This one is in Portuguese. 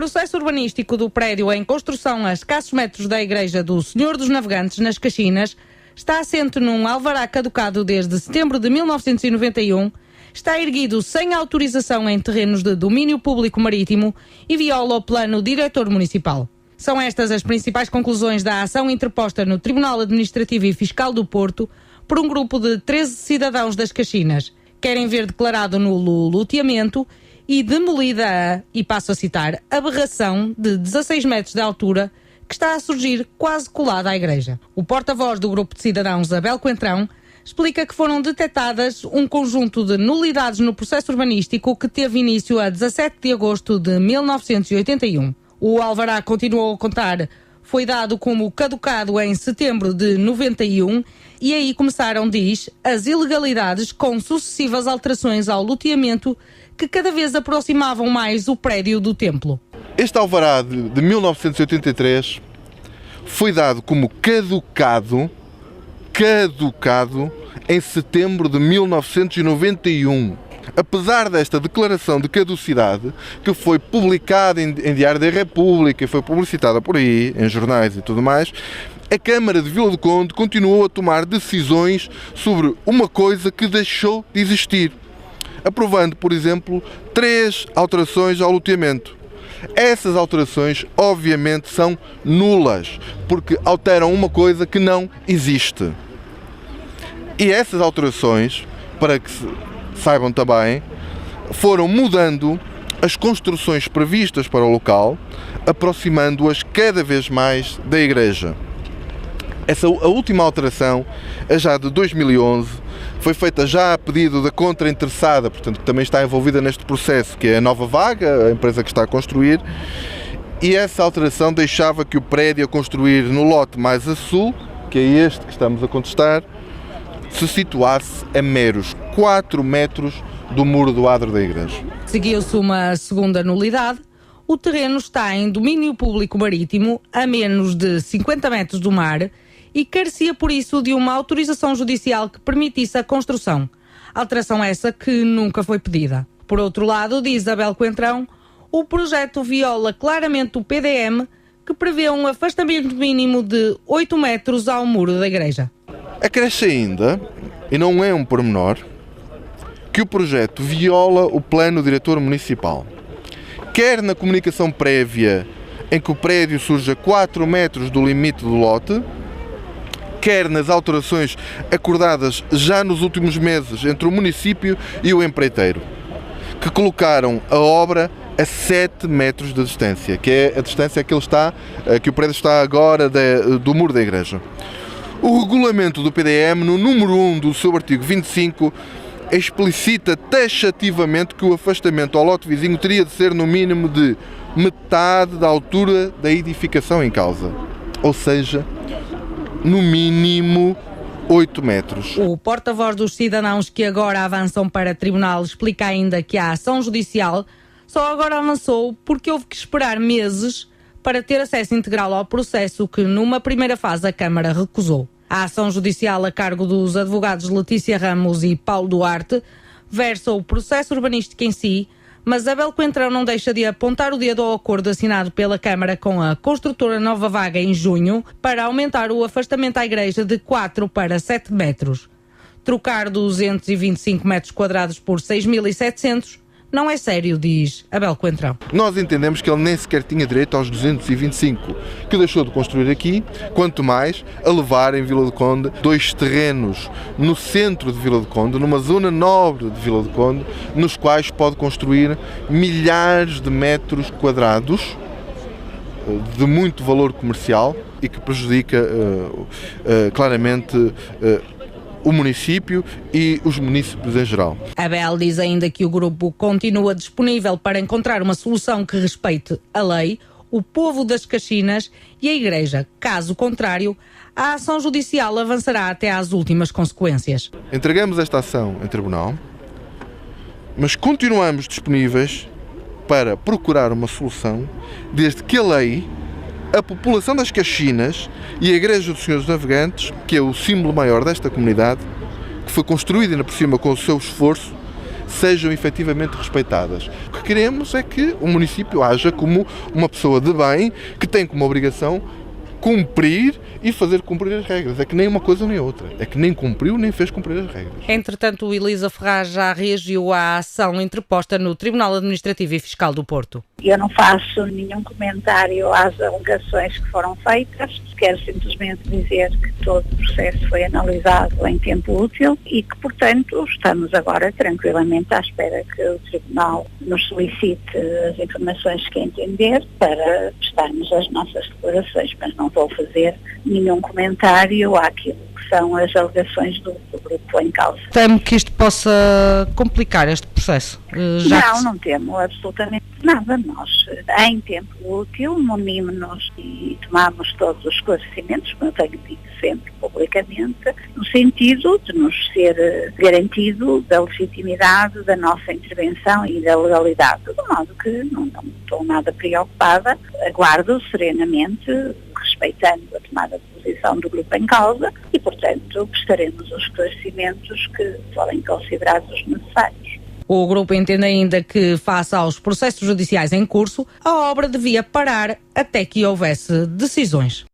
processo urbanístico do prédio em construção a escassos metros da Igreja do Senhor dos Navegantes, nas Caxinas, está assente num alvará caducado desde setembro de 1991, está erguido sem autorização em terrenos de domínio público marítimo e viola o plano diretor municipal. São estas as principais conclusões da ação interposta no Tribunal Administrativo e Fiscal do Porto por um grupo de 13 cidadãos das Caxinas. Querem ver declarado nulo o loteamento e demolida a, e passo a citar, aberração de 16 metros de altura que está a surgir quase colada à igreja. O porta-voz do grupo de cidadãos, Abel Coentrão, explica que foram detectadas um conjunto de nulidades no processo urbanístico que teve início a 17 de agosto de 1981. O alvará, continuou a contar, foi dado como caducado em setembro de 91 e aí começaram, diz, as ilegalidades com sucessivas alterações ao loteamento que cada vez aproximavam mais o prédio do templo. Este alvará de 1983 foi dado como caducado em setembro de 1991. Apesar desta declaração de caducidade, que foi publicada em Diário da República e foi publicitada por aí, em jornais e tudo mais, a Câmara de Vila do Conde continuou a tomar decisões sobre uma coisa que deixou de existir, aprovando, por exemplo, 3 alterações ao loteamento. Essas alterações, obviamente, são nulas, porque alteram uma coisa que não existe. E essas alterações, para que saibam também, foram mudando as construções previstas para o local, aproximando-as cada vez mais da igreja. A última alteração, a já de 2011, foi feita já a pedido da contrainteressada, portanto, que também está envolvida neste processo, que é a Nova Vaga, a empresa que está a construir, e essa alteração deixava que o prédio a construir no lote mais a sul, que é este que estamos a contestar, se situasse a meros 4 metros do muro do adro da igreja. Seguiu-se uma segunda nulidade. O terreno está em domínio público marítimo, a menos de 50 metros do mar, e carecia por isso de uma autorização judicial que permitisse a construção. Alteração essa que nunca foi pedida. Por outro lado, diz Abel Coentrão, o projeto viola claramente o PDM, que prevê um afastamento mínimo de 8 metros ao muro da igreja. Acresce ainda, e não é um pormenor, que o projeto viola o plano diretor municipal. Quer na comunicação prévia, em que o prédio surge a 4 metros do limite do lote, quer nas alterações acordadas já nos últimos meses entre o município e o empreiteiro, que colocaram a obra a 7 metros de distância, que é a distância que o prédio está agora do muro da igreja. O regulamento do PDM, no número 1 do seu artigo 25, explicita taxativamente que o afastamento ao lote vizinho teria de ser no mínimo de metade da altura da edificação em causa, ou seja, no mínimo 8 metros. O porta-voz dos cidadãos que agora avançam para tribunal explica ainda que a ação judicial só agora avançou porque houve que esperar meses para ter acesso integral ao processo que numa primeira fase a Câmara recusou. A ação judicial a cargo dos advogados Letícia Ramos e Paulo Duarte versa o processo urbanístico em si, mas Abel Coentrão não deixa de apontar o dedo ao acordo assinado pela Câmara com a construtora Nova Vaga em junho para aumentar o afastamento à igreja de 4 para 7 metros. Trocar 225 metros quadrados por 6.700 não é sério, diz Abel Coentrão. Nós entendemos que ele nem sequer tinha direito aos 225 que deixou de construir aqui, quanto mais a levar em Vila do Conde 2 terrenos no centro de Vila do Conde, numa zona nobre de Vila do Conde, nos quais pode construir milhares de metros quadrados de muito valor comercial e que prejudica claramente o município e os municípios em geral. Abel diz ainda que o grupo continua disponível para encontrar uma solução que respeite a lei, o povo das Caxinas e a Igreja. Caso contrário, a ação judicial avançará até às últimas consequências. Entregamos esta ação em tribunal, mas continuamos disponíveis para procurar uma solução, desde que a lei, a população das Caxinas e a Igreja dos Senhores Navegantes, que é o símbolo maior desta comunidade, que foi construída ainda por cima com o seu esforço, sejam efetivamente respeitadas. O que queremos é que o município haja como uma pessoa de bem que tem como obrigação cumprir e fazer cumprir as regras. É que nem uma coisa nem outra. É que nem cumpriu nem fez cumprir as regras. Entretanto, Elisa Ferraz já reagiu à ação interposta no Tribunal Administrativo e Fiscal do Porto. Eu não faço nenhum comentário às alegações que foram feitas. Quero simplesmente dizer que todo o processo foi analisado em tempo útil e que, portanto, estamos agora tranquilamente à espera que o Tribunal nos solicite as informações que entender para prestarmos as nossas declarações, mas não vou fazer nenhum comentário àquilo que são as alegações do grupo em causa. Temo que isto possa complicar este processo? Não temo absolutamente nada. Nós, em tempo útil, munimos-nos e tomamos todos os esclarecimentos, como eu tenho dito sempre publicamente, no sentido de nos ser garantido da legitimidade da nossa intervenção e da legalidade, de modo que não estou nada preocupada, aguardo serenamente, respeitando a tomada de posição do grupo em causa e, portanto, prestaremos os esclarecimentos que forem considerados necessários. O grupo entende ainda que, face aos processos judiciais em curso, a obra devia parar até que houvesse decisões.